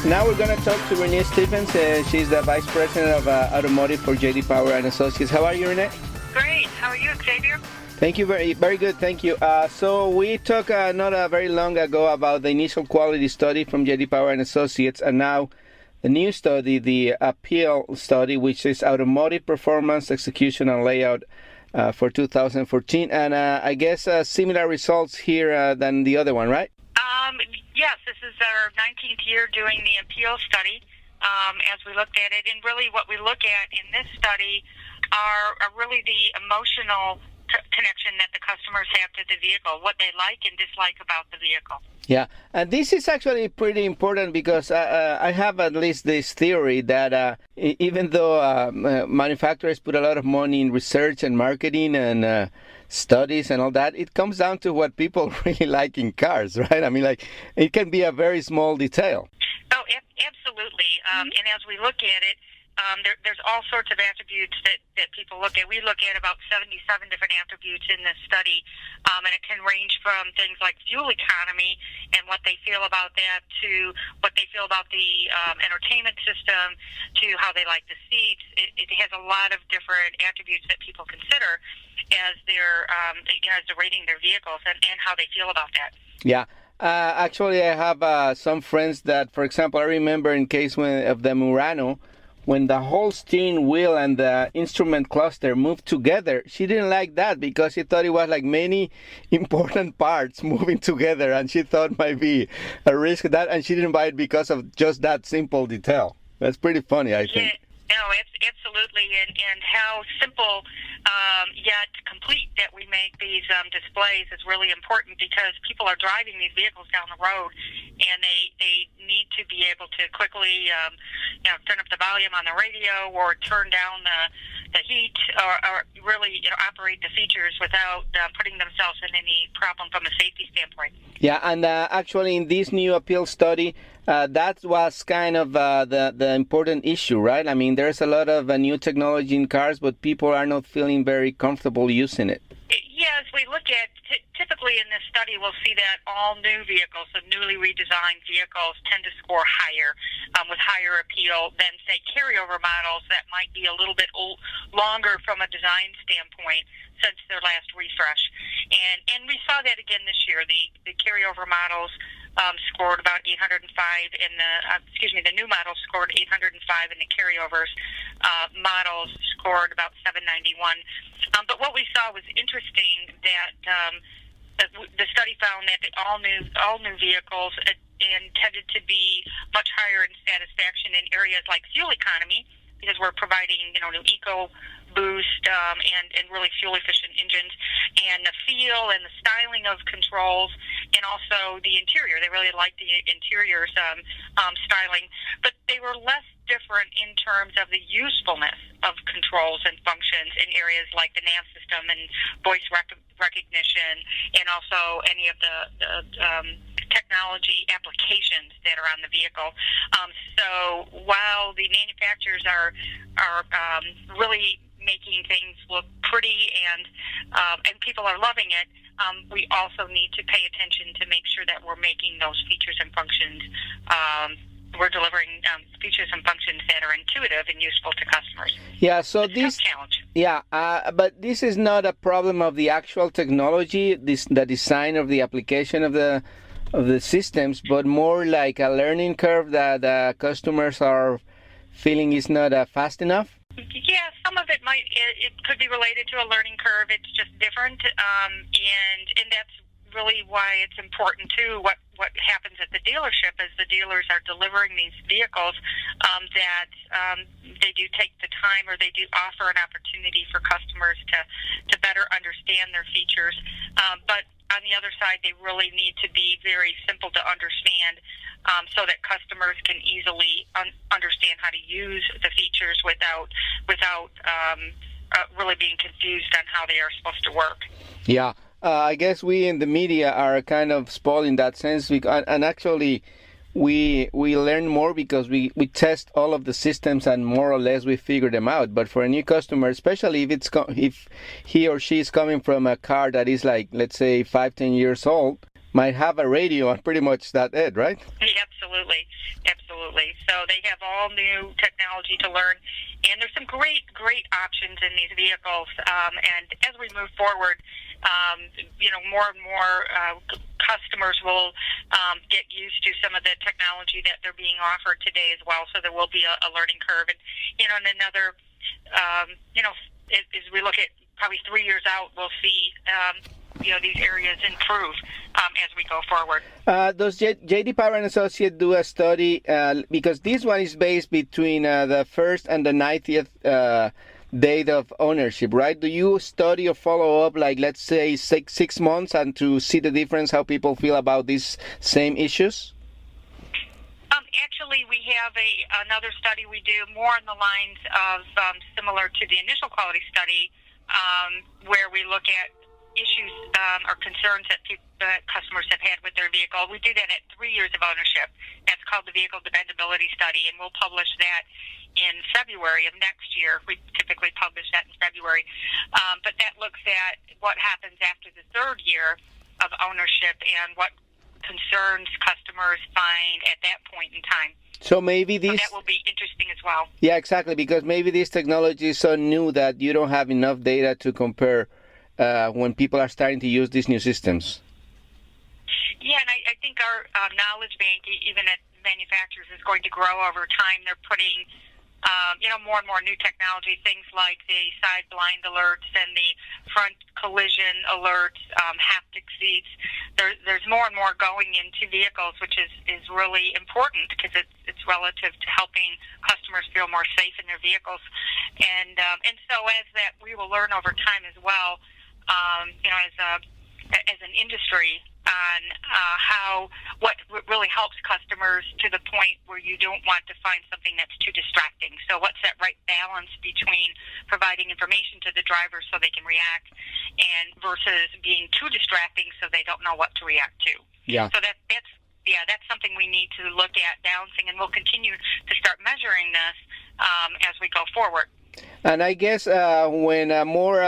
Now we're going to talk to Renee Stephens. She's the Vice President of Automotive for J.D. Power and Associates. How are you, Renee? Great. How are you, Xavier? Thank you. Very good. Thank you. So we talked not very long ago about the initial quality study from J.D. Power and Associates, and now the new study, the APEAL study, which is Automotive Performance, Execution, and Layout for 2014. And I guess similar results here than the other one, right? Yes, this is our 19th year doing the APEAL study as we looked at it. And really what we look at in this study are really the emotional connection that the customers have to the vehicle, what they like and dislike about the vehicle. Yeah, and this is actually pretty important because I have at least this theory that even though manufacturers put a lot of money in research and marketing and studies and all that, it comes down to what people really like in cars, right? I mean, like, it can be a very small detail. Oh, absolutely. And as we look at it, there's all sorts of attributes that people look at. We look at about 77 different attributes in this study, and it can range from things like fuel economy and what they feel about that to what they feel about the entertainment system to how they like the seats. It has a lot of different attributes that people consider as they're as they're rating their vehicles and how they feel about that. Yeah. Actually, I have some friends that, for example, I remember in case of the Murano, when the whole steering wheel and the instrument cluster moved together, she didn't like that because she thought it was like many important parts moving together, and she thought might be a risk of that, and she didn't buy it because of just that simple detail. That's pretty funny, I think. Yeah, no, absolutely, and how simple yet complete that we make these displays is really important because people are driving these vehicles down the road, and they need to be able to quickly turn up the volume on the radio or turn down the heat or really operate the features without putting themselves in any problem from a safety standpoint. Yeah, and actually in this new APEAL study, that was kind of the important issue, right? I mean, there's a lot of new technology in cars, but people are not feeling very comfortable using it. Yes, we look at, typically in this study, we'll see that all new vehicles, so newly redesigned vehicles, tend to score higher, with higher appeal than, say, carryover models that might be a little bit longer from a design standpoint since their last refresh. And we saw that again this year. The carryover models scored about 805 in the new models scored 805 and the carryovers models scored about 791. But what we saw was interesting that the study found that all new vehicles tended to be much higher in satisfaction in areas like fuel economy, because we're providing new eco boost and really fuel efficient engines, and the feel and the styling of controls, and also the interior. They really liked the interior's styling, but they were less different in terms of the usefulness of controls and functions in areas like the nav system and voice recognition, and also any of the technology applications that are on the vehicle. So while the manufacturers are really making things look pretty and people are loving it, we also need to pay attention to make sure that we're making those features and functions. We're delivering features and functions that are intuitive and useful to customers. Yeah, so it's this a challenge. Yeah, but this is not a problem of the actual technology, the design of the application of the systems, but more like a learning curve that customers are feeling is not fast enough. Yeah, some of it could be related to a learning curve. It's just different, and that's really why it's important too. What happens at the dealership is the dealers are delivering these vehicles that they do take the time, or they do offer an opportunity for customers to better understand their features. But on the other side, they really need to be very simple to understand, so that customers can easily understand how to use the features without really being confused on how they are supposed to work. Yeah. I guess we in the media are kind of spoiled in that sense, and actually we learn more because we test all of the systems and more or less we figure them out. But for a new customer, especially if he or she is coming from a car that is like, let's say, 5-10 years old, might have a radio and pretty much that it, right? Absolutely, absolutely. So they have all new technology to learn, and there's some great options in these vehicles. And as we move forward, more and more customers will get used to some of the technology that they're being offered today as well. So there will be a learning curve, and and another, as we look at probably 3 years out, we'll see these areas improve as we go forward. Does J.D. Power and Associate do a study, because this one is based between the first and the 90th date of ownership, right? Do you study or follow up, like, let's say, six months, and to see the difference, how people feel about these same issues? Actually, we have another study we do more on the lines of similar to the initial quality study, where we look at issues or concerns that customers have had with their vehicle. We do that at 3 years of ownership. That's called the Vehicle Dependability Study, and we'll publish that in February of next year. We typically publish that in February. But that looks at what happens after the third year of ownership and what concerns customers find at that point in time. So maybe So that will be interesting as well. Yeah, exactly, because maybe this technology is so new that you don't have enough data to compare when people are starting to use these new systems. Yeah, and I think our knowledge bank, even at manufacturers, is going to grow over time. They're putting more and more new technology, things like the side blind alerts and the front collision alerts, haptic seats. There's more and more going into vehicles, which is really important because it's relative to helping customers feel more safe in their vehicles. And so as that, we will learn over time as well, as an industry, on what really helps customers to the point where you don't want to find something that's too distracting. So what's that right balance between providing information to the driver so they can react and versus being too distracting so they don't know what to react to. Yeah. So that's something we need to look at balancing, and we'll continue to start measuring this as we go forward. And I guess when more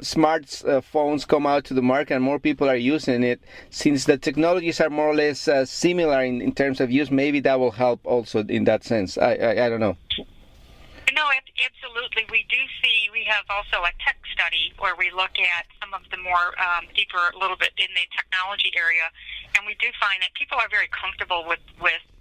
smartphones come out to the market and more people are using it, since the technologies are more or less similar in terms of use, maybe that will help also in that sense. I don't know. No, absolutely. We have also a tech study where we look at some of the more deeper, a little bit in the technology area, and we do find that people are very comfortable with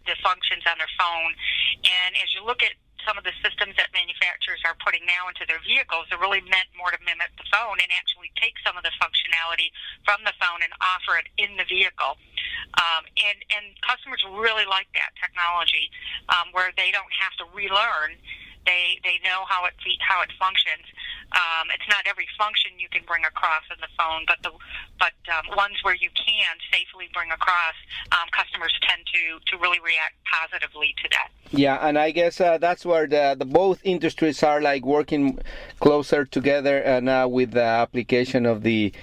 the functions on their phone. And as you look at some of the systems that manufacturers are putting now into their vehicles, they're really meant more to mimic the phone and actually take some of the functionality from the phone and offer it in the vehicle. And customers really like that technology, where they don't have to relearn. They know how it functions. It's not every function you can bring across in the phone, but ones where you can safely bring across, customers tend to really react positively to that. Yeah, and I guess that's where the both industries are like working closer together now with the application of the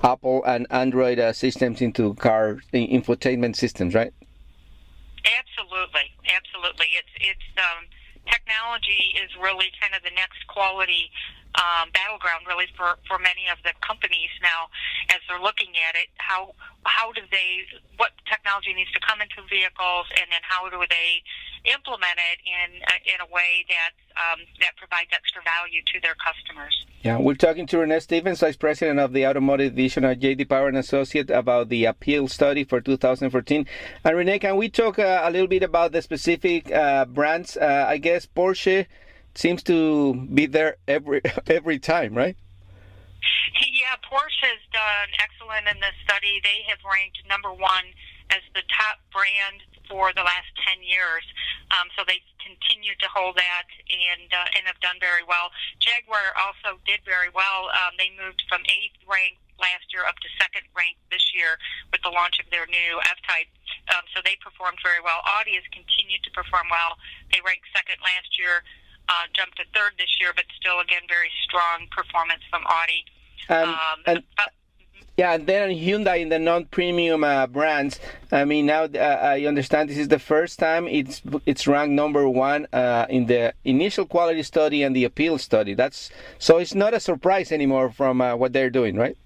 Apple and Android systems into car infotainment systems, right? Absolutely. It's technology is really kind of the next quality battleground, really, for many of the companies now, as they're looking at it. What technology needs to come into vehicles, and then how do they implement it in a way that provides extra value to their customers. Yeah, we're talking to Renee Stevens, Vice President of the Automotive Division at J.D. Power and Associate, about the APEAL study for 2014. And Renee, can we talk a little bit about the specific brands? I guess Porsche seems to be there every time, right? Yeah, Porsche has done excellent in this study. They have ranked number one as the top brand for the last 10 years. So they continue to hold that and have done very well. Jaguar also did very well. They moved from 8th rank last year up to 2nd rank this year with the launch of their new F-Type. So they performed very well. Audi has continued to perform well. They ranked 2nd last year, jumped to 3rd this year, but still, again, very strong performance from Audi. Yeah, and then Hyundai in the non-premium brands. I mean, now I understand this is the first time it's ranked number one in the initial quality study and the APEAL study. So it's not a surprise anymore from what they're doing, right?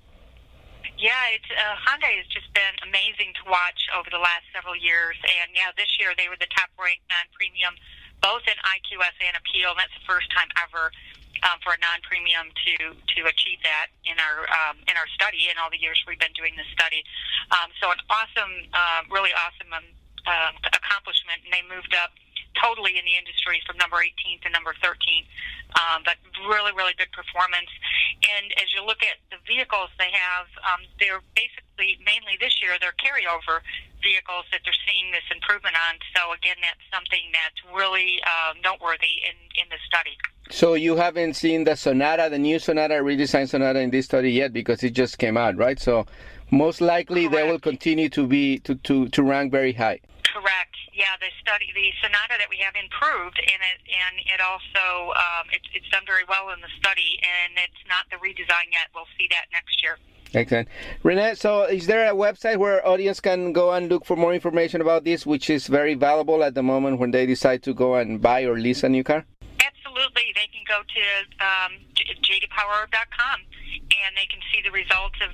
Yeah, Hyundai has just been amazing to watch over the last several years. And yeah, this year they were the top ranked non-premium, both in IQS and APEAL. And that's the first time ever for a non-premium to achieve that in our study in all the years we've been doing this study. So an awesome, really awesome accomplishment. And they moved up totally in the industry from number 18 to number 13. But really, really good performance. And as you look at the vehicles they have, they're basically, mainly this year, they're carryover vehicles that they're seeing this improvement on. So again, that's something that's really noteworthy in the study. So you haven't seen the Sonata, the new Sonata, redesigned Sonata in this study yet because it just came out, right? So most likely Correct. they will continue to be to rank very high. Correct. Yeah, the Sonata that we have improved, and it also it's done very well in the study, and it's not the redesign yet. We'll see that next year. Excellent. Renee, so is there a website where audience can go and look for more information about this, which is very valuable at the moment when they decide to go and buy or lease a new car? Absolutely. They can go to jdpower.com, and they can see the results of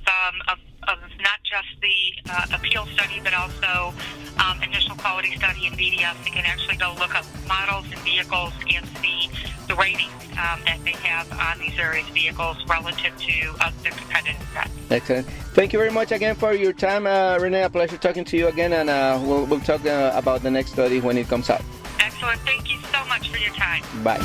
not just the APEAL study, but also initial quality study in VDS. They can actually go look up models and vehicles and see the ratings that they have on these various vehicles relative to their competitive set. Excellent. Thank you very much again for your time, Renee. A pleasure talking to you again, and we'll talk about the next study when it comes out. Excellent. Thank you so much for your time. Bye.